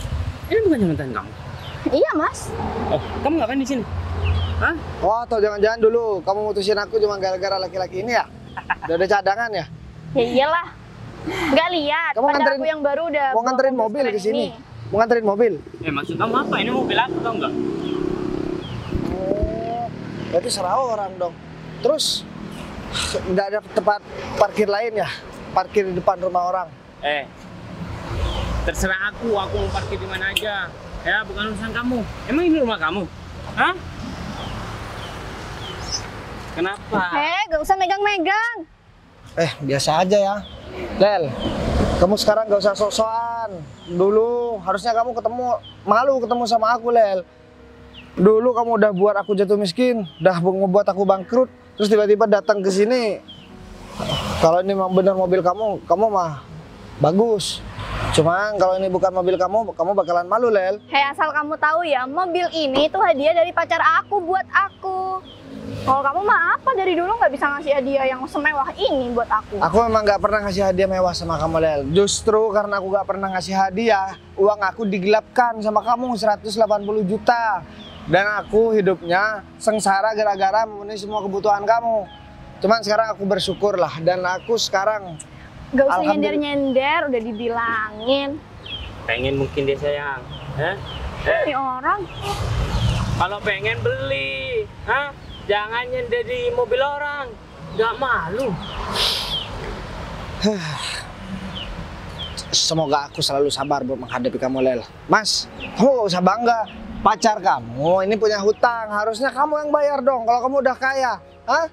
ini bukan mantan kamu. Iya mas. Oh, kamu ngapain di sini? Hah? oh atau jangan-jangan dulu kamu mutusin aku cuma gara-gara laki-laki ini ya? Udah ada cadangan ya? Ya iyalah. Nggak lihat. Kamu Pacar nganterin- aku yang baru udah Mau bawa nganterin mobil mobil ke keren sini? ini. Mau nganterin mobil? Maksud kamu apa? Ini mobil aku tau nggak? Oh, berarti serah orang dong. Terus nggak ada tempat parkir lain ya? Parkir di depan rumah orang? Terserah aku mau parkir di mana aja. Ya, bukan urusan kamu. Emang ini rumah kamu? Hah? Kenapa? Gak usah megang-megang. Biasa aja ya. Lel, kamu sekarang gak usah sok-sokan. Dulu harusnya kamu malu ketemu sama aku, Lel. Dulu kamu udah buat aku jatuh miskin, udah ngebuat aku bangkrut, terus tiba-tiba datang ke sini. Kalau ini memang benar mobil kamu mah bagus. Cuma kalau ini bukan mobil kamu bakalan malu, Lel. Asal kamu tahu ya, mobil ini tuh hadiah dari pacar aku buat aku. Kalau kamu mah apa dari dulu nggak bisa ngasih hadiah yang semewah ini buat aku? Aku memang gak pernah ngasih hadiah mewah sama kamu, Lel. Justru karena aku gak pernah ngasih hadiah, uang aku digelapkan sama kamu 180 juta. Dan aku hidupnya sengsara gara-gara memenuhi semua kebutuhan kamu. Cuman sekarang aku bersyukur lah, dan aku sekarang Gak usah Alhamdulillah. nyender-nyender, udah dibilangin. Pengen mungkin dia sayang. Hah? Ini orang. Kalau pengen beli, hah? Jangan nyender di mobil orang. Gak malu. semoga aku selalu sabar buat menghadapi kamu, Lel. Mas, kamu gak usah bangga. Pacar kamu ini punya hutang, harusnya kamu yang bayar dong kalau kamu udah kaya. Hah?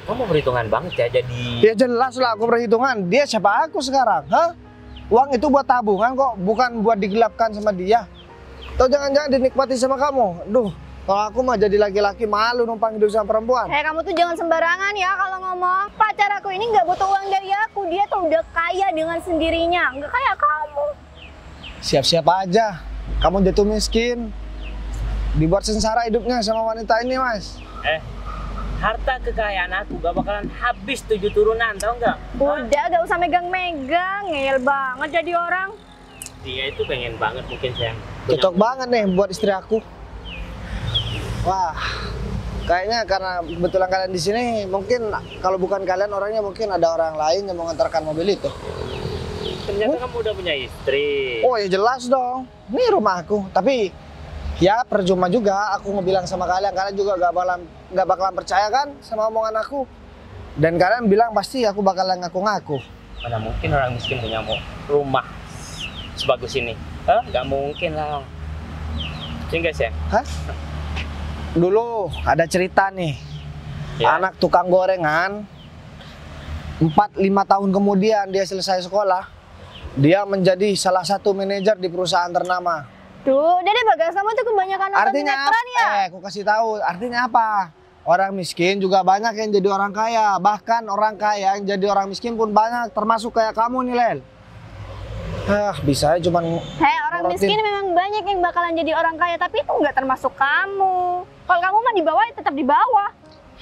Kamu perhitungan banget ya jadi. Ya jelas lah aku perhitungan. Dia siapa aku sekarang? Hah? Uang itu buat tabungan kok, bukan buat digelapkan sama dia. Atau jangan-jangan dinikmati sama kamu? Duh, kalau aku mah jadi laki-laki malu numpang hidup sama perempuan. Kamu tuh jangan sembarangan ya kalau ngomong. Pacar aku ini nggak butuh uang dari aku. Dia tuh udah kaya dengan sendirinya. Nggak kayak kamu. Siap-siap aja. Kamu jatuh miskin. Dibuat sengsara hidupnya sama wanita ini, Mas. Harta kekayaan aku gak bakalan habis 7 turunan, tau nggak? Udah, gak usah megang-megang. Ngeyel banget jadi orang. Dia itu pengen banget mungkin sayang. Cocok banget nih buat istri aku. Wah, kayaknya karena kebetulan kalian di sini, mungkin kalau bukan kalian orangnya mungkin ada orang lain yang mengantarkan mobil itu. Ternyata kamu udah punya istri. Oh ya jelas dong, ini rumahku. Tapi ya percuma juga aku ngebilang sama kalian juga nggak bakalan percaya kan sama omongan aku. Dan kalian bilang pasti aku bakalan ngaku-ngaku. Mana mungkin orang miskin punya rumah sebagus ini? Gak mungkin lah. Sehingga sih. Dulu ada cerita nih, Ya. anak tukang gorengan 4-5 tahun kemudian dia selesai sekolah, dia menjadi salah satu manajer di perusahaan ternama. Tuh, udah deh Bagas, kamu tuh kebanyakan nonton Artinya sinetron ya? aku kasih tahu, artinya apa? Orang miskin juga banyak yang jadi orang kaya. Bahkan orang kaya yang jadi orang miskin pun banyak, termasuk kayak kamu nih, Lel. Bisa aja cuman Orang Norotin. miskin memang banyak yang bakalan jadi orang kaya, tapi itu nggak termasuk kamu. Kalau kamu mah di bawah, ya tetap di bawah.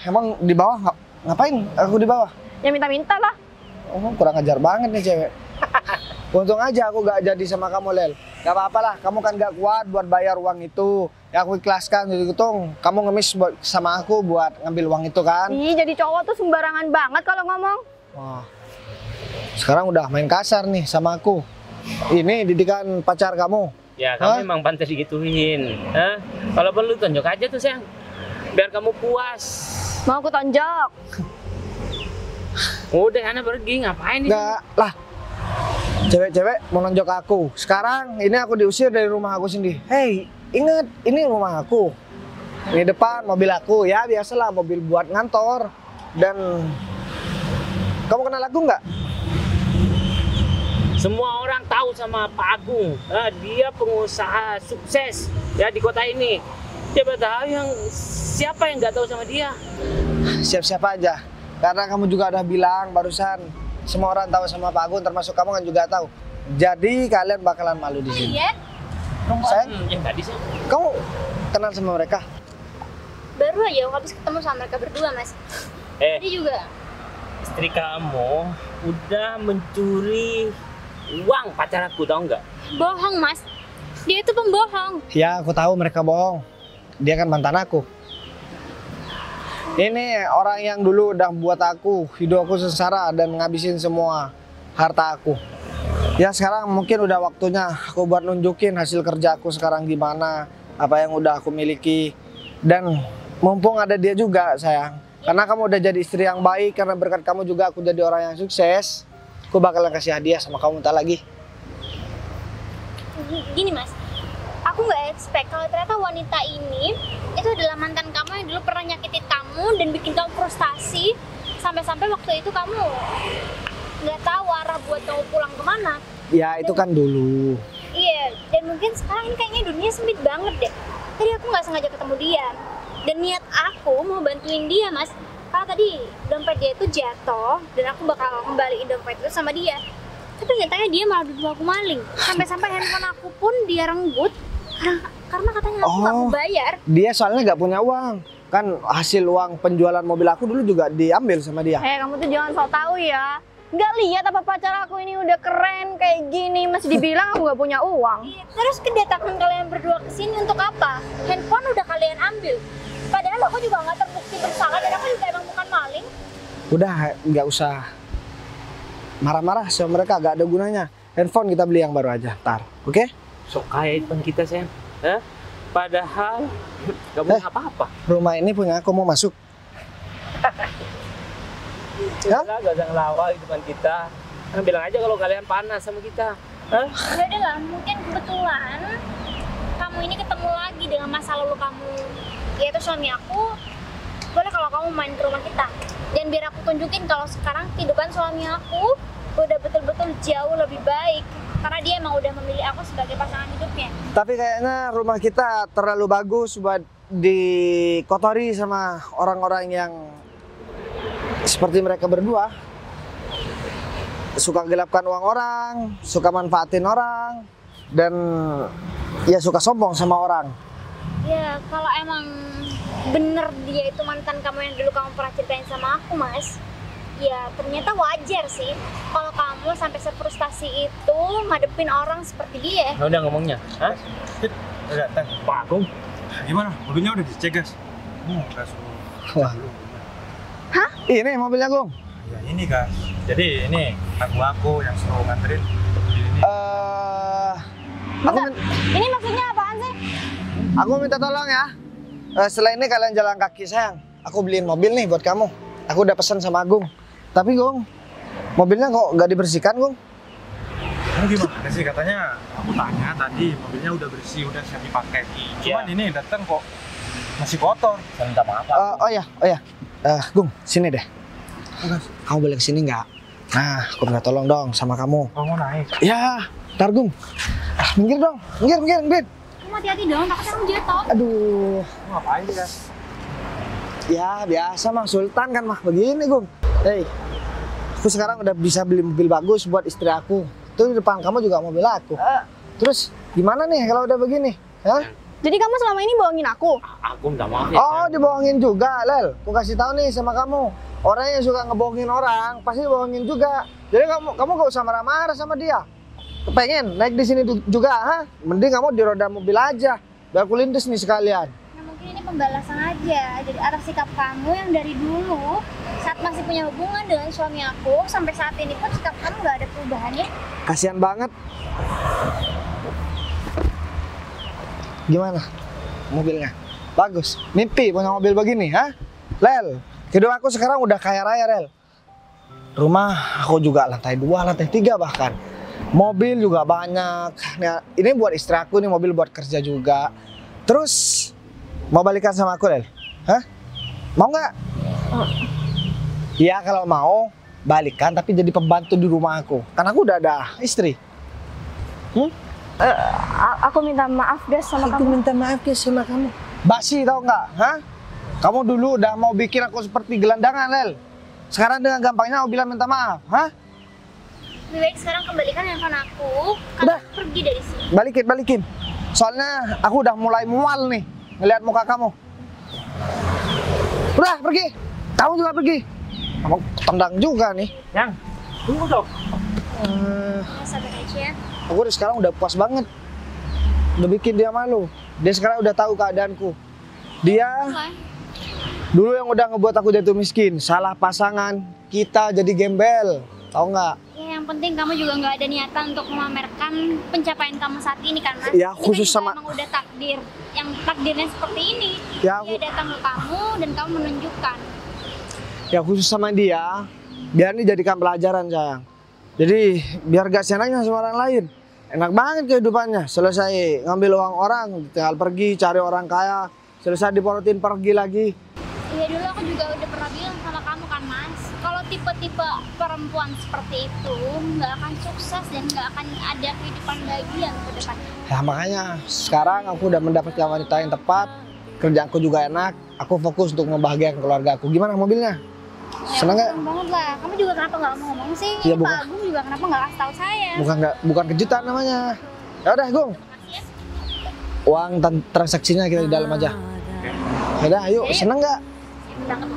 emang di bawah ngapain aku di bawah? Ya minta-minta lah. Oh, kurang ajar banget nih cewek. Untung aja aku gak jadi sama kamu, Lel. Gak apa-apa lah, kamu kan gak kuat buat bayar uang itu. Ya aku ikhlaskan, jadi hitung. Kamu ngemis sama aku buat ngambil uang itu kan. Ih, jadi cowok tuh sembarangan banget kalau ngomong. Wah, sekarang udah main kasar nih sama aku. Ini didikan pacar kamu. Ya Hah? kamu emang pantas digituin. Hah? Kalau perlu tonjok aja tuh sayang, biar kamu puas. Mau aku tonjok? Udah, Ana pergi, ngapain di sini? Enggak lah. Cewek-cewek mau nonjok aku. Sekarang ini aku diusir dari rumah aku sendiri. Hei, ingat ini rumah aku. Ini depan mobil aku ya, biasalah mobil buat ngantor. Dan kamu kenal aku nggak? Semua orang tahu sama Pak Agung. Dia pengusaha sukses ya di kota ini. Siapa tahu siapa yang nggak tahu sama dia? Siap-siap aja. Karena kamu juga udah bilang barusan semua orang tahu sama Pak Agung, termasuk kamu kan juga tahu. Jadi kalian bakalan malu di sini. Iya, Sayang, Yang tadi sih. kamu kenal sama mereka? baru aja aku habis ketemu sama mereka berdua, Mas. Tadi juga. Istri kamu udah mencuri uang pacar aku, tahu nggak? Bohong, Mas. Dia itu pembohong. Ya, aku tahu mereka bohong. Dia kan mantan aku. Ini orang yang dulu udah buat hidup aku sengsara dan ngabisin semua harta aku. Ya sekarang mungkin udah waktunya aku buat nunjukin hasil kerja aku sekarang gimana, apa yang udah aku miliki. Dan mumpung ada dia juga sayang, karena kamu udah jadi istri yang baik, karena berkat kamu juga aku jadi orang yang sukses. Aku bakalan kasih hadiah sama kamu ntar lagi. Gini, Mas. Aku nggak expect kalau ternyata wanita ini itu adalah mantan kamu yang dulu pernah nyakitin kamu dan bikin kamu frustasi sampai-sampai waktu itu kamu nggak tahu arah buat kamu pulang kemana. Ya itu kan dulu. Iya, dan mungkin sekarang ini kayaknya dunia sempit banget deh. Tadi aku nggak sengaja ketemu dia dan niat aku mau bantuin dia, Mas. Karena tadi dompet dia itu jatuh dan aku bakal kembaliin dompet itu sama dia. Tapi nyatanya dia malah duduk aku maling. Sampai-sampai handphone aku pun dia renggut karena katanya aku nggak mau bayar. Dia soalnya nggak punya uang. Kan hasil uang penjualan mobil aku dulu juga diambil sama dia. Kamu tuh jangan sok tahu ya. Nggak lihat apa pacar aku ini udah keren kayak gini masih dibilang aku nggak punya uang. Iya, terus kedatangan kalian berdua ke sini untuk apa? Handphone udah kalian ambil. Padahal aku juga nggak terbukti bersalah dan aku juga emang bukan maling. Udah nggak usah marah-marah sama mereka, gak ada gunanya. Handphone kita beli yang baru aja, tar, oke? Sok kaya depan kita sayang. Padahal nggak punya apa-apa. Rumah ini punya aku, mau masuk? Hah? Gak usah ngelawak di depan kita. Bilang aja kalau kalian panas sama kita. Ya udah lah, mungkin kebetulan kamu ini ketemu lagi dengan masa lalu kamu, yaitu suami aku. Boleh kalau kamu main ke rumah kita. Dan biar aku tunjukin kalau sekarang kehidupan suami aku udah betul-betul jauh lebih baik. Karena dia emang udah memilih aku sebagai pasangan hidupnya. Tapi kayaknya rumah kita terlalu bagus buat dikotori sama orang-orang yang seperti mereka berdua. Suka gelapkan uang orang, suka manfaatin orang, dan ya suka sombong sama orang. Ya kalau emang bener dia itu mantan kamu yang dulu kamu pernah ceritain sama aku, Mas, ya ternyata wajar sih kalau kamu sampai sefrustasi itu ngadepin orang seperti dia. Udah ngomongnya. Udah, Teh. Pak Agung. Gimana? Mobilnya udah dicek, guys? Gas. Wah. Hah? Ini mobilnya, Gung. Ya ini, guys. Jadi ini aku yang suruh nganterin. Ini. Ini maksudnya apaan sih? Aku minta tolong ya. Setelah ini kalian jalan kaki sayang. Aku beliin mobil nih buat kamu. Aku udah pesan sama Agung. Tapi Gung, mobilnya kok nggak dibersihkan, Gung? Kamu gimana sih? Katanya aku tanya tadi mobilnya udah bersih, udah siap dipakai. Cuman ini datang kok masih kotor. Saya minta maaf. Oh ya. Gung, sini deh. Kamu boleh kesini nggak? Nah, aku minta tolong dong sama kamu. Kamu naik. Ya, ntar Gung. Minggir dong, minggir. Kamu hati-hati dong, takutnya kamu jatuh. Aduh. Kamu ngapain sih, guys? Ya biasa mah, Sultan kan mah begini, Gung. Hei, aku sekarang udah bisa beli mobil bagus buat istri aku. Tuh di depan kamu juga mobil aku. Terus gimana nih kalau udah begini? Hah? Jadi kamu selama ini bohongin aku? Aku minta maaf ya. Oh, dibohongin juga, Lel. Aku kasih tahu nih sama kamu. Orang yang suka ngebohongin orang pasti bohongin juga. Jadi kamu gak usah marah-marah sama dia. Pengen naik di sini juga, ha? Mending kamu di roda mobil aja. Biar aku lindes nih sekalian. Nah, mungkin ini pembalasan aja. Jadi atas sikap kamu yang dari dulu saat masih punya hubungan dengan suami aku sampai saat ini pun sikap kamu gak ada perubahannya. Kasihan banget. Gimana? Mobilnya? Bagus. Mimpi punya mobil begini, ha? Lel, hidup aku sekarang udah kaya raya, Rel. Rumah aku juga lantai 2, lantai 3 bahkan. Mobil juga banyak. Nah, ini buat istri aku, ini mobil buat kerja juga. Terus mau balikan sama aku, Lel? Hah? Mau nggak? Iya, kalau mau balikan tapi jadi pembantu di rumah aku. Karena aku udah ada istri. Aku minta maaf guys sama Aku kamu. minta maaf ya sama kamu. Basi tau nggak? Hah? Kamu dulu udah mau bikin aku seperti gelandangan, Lel. Sekarang dengan gampangnya mau bilang minta maaf, hah? Lebih baik sekarang kembalikan handphone aku, Udah. kamu pergi dari sini. Balikin. Soalnya aku udah mulai mual nih ngelihat muka kamu. Udah, pergi. Kamu juga pergi. Kamu tendang juga nih. Yang, tunggu dong. Ya, sabar aja ya. Aku sekarang udah puas banget. Udah bikin dia malu. Dia sekarang udah tahu keadaanku. Dia dulu yang udah ngebuat aku jatuh miskin. Salah pasangan, kita jadi gembel. Tahu nggak? Ya, yang penting kamu juga nggak ada niatan untuk memamerkan pencapaian kamu saat ini kan, Mas? Ya, Ini khusus kan juga sama- emang udah takdir, yang takdirnya seperti ini. Ya, Dia datang ke kamu dan kamu menunjukkan. Ya khusus sama dia, biar ini jadikan pelajaran, sayang. Jadi biar gak senangnya sama orang lain. Enak banget kehidupannya. Selesai ngambil uang orang, tinggal pergi cari orang kaya. Selesai diporotin pergi lagi. Iya, dulu aku juga udah pernah bilang sama kamu kan, Mas, kalau tipe-tipe perempuan seperti itu nggak akan sukses dan nggak akan ada kehidupan bahagia ke depan. Ya makanya sekarang aku udah mendapatkan wanita yang tepat. Kerjaanku juga enak. Aku fokus untuk membahagiakan keluarga aku. Gimana mobilnya? Seneng nggak? Seneng banget lah. Kamu juga kenapa nggak mau ngomong sih? Iya, Pak bukan. Agung juga kenapa nggak kasih tahu saya? Bukan kejutan namanya. Ya udah, Gung. Uang transaksinya kita di dalam aja. Ya udah, ayo. Seneng nggak? Banget.